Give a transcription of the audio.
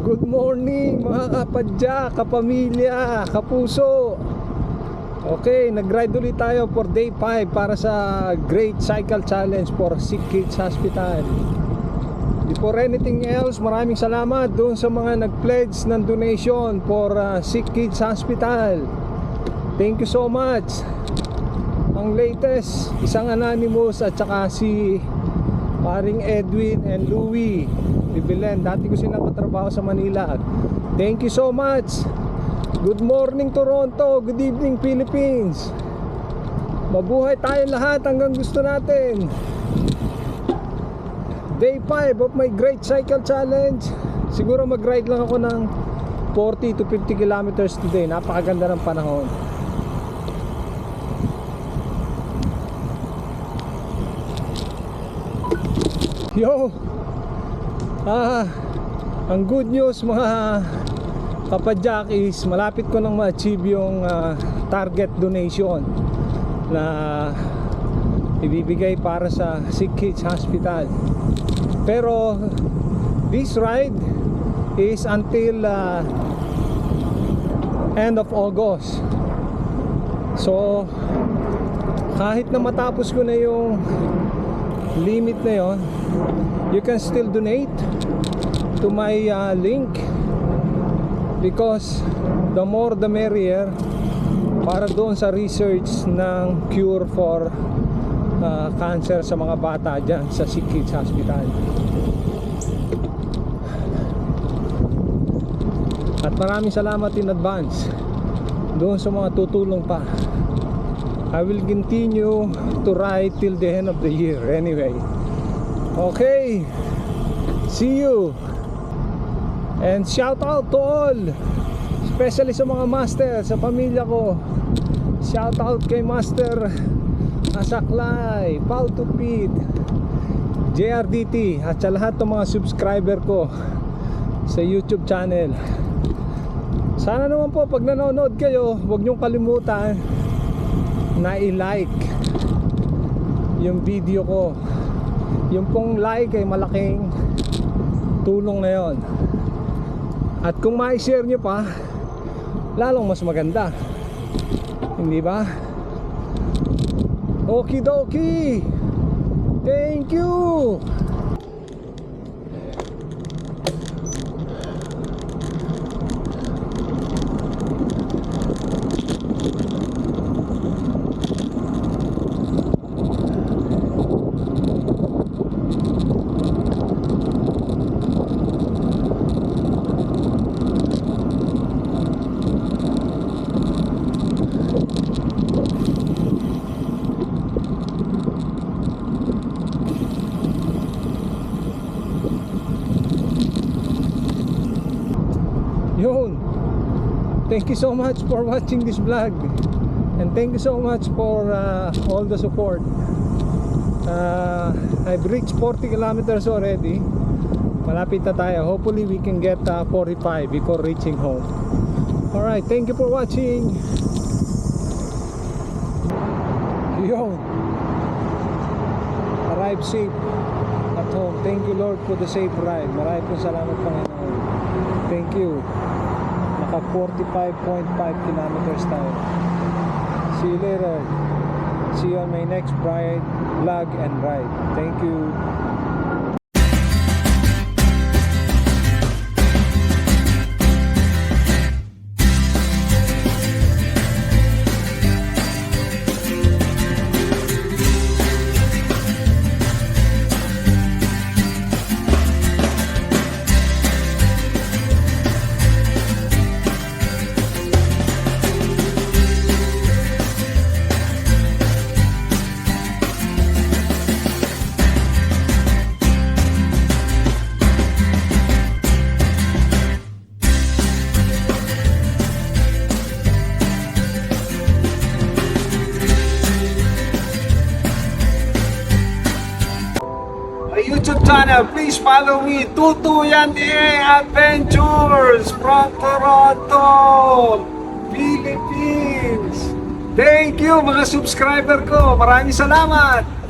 Good morning mga kapadya, kapamilya, kapuso. Okay, nag-ride ulit tayo for day 5 para sa Great Cycle Challenge for Sick Kids Hospital. Before anything else, maraming salamat doon sa mga nag-pledge ng donation for Sick Kids Hospital. Thank you so much. Ang latest, isang anonymous at saka si paring Edwin and Louie Bibilen. Dati ko silang katrabaho sa Manila. Thank you so much. Good morning Toronto, good evening Philippines. Mabuhay tayo lahat hanggang gusto natin. Day 5 of my Great Cycle Challenge. Siguro mag-ride lang ako ng 40 to 50 kilometers today. Napakaganda ng panahon. Yo! Ang good news mga kapadyak is malapit ko nang ma-achieve yung target donation na ibibigay para sa Sick Kids Hospital. Pero this ride is until end of August. So kahit na matapos ko na yung limit na yon, you can still donate to my link, because the more the merrier para doon sa research ng cure for cancer sa mga bata dyan sa Sick Kids Hospital. At maraming salamat in advance doon sa mga tutulong pa. I will continue to ride till the end of the year anyway. Okay, see you. And shout out to all, especially sa mga master, sa pamilya ko. Shout out kay Master Asaklay, Pau Tupid, JRDT, at sa lahat ng mga subscriber ko sa YouTube channel. Sana naman po pag nanonood kayo, huwag niyong kalimutan na i-like yung video ko. Yung pong like ay malaking tulong na yon. At kung ma-share nyo pa, lalong mas maganda, hindi ba? Okidoki! Thank you! Yun. Thank you so much for watching this vlog, and thank you so much for all the support. I've reached 40 kilometers already. Malapit na tayo. Hopefully we can get 45 before reaching home. Alright, thank you for watching. Yun. Arrive safe at home. Thank you Lord for the safe ride. Maraming po salamat Panginoon. Thank you. Naka 45.5 kilometers tayo. See you later. See you on my next vlog and ride. Thank you. YouTube channel, please follow me, Tutuyan Adventures from Toronto, Philippines. Thank you mga subscriber ko, maraming salamat.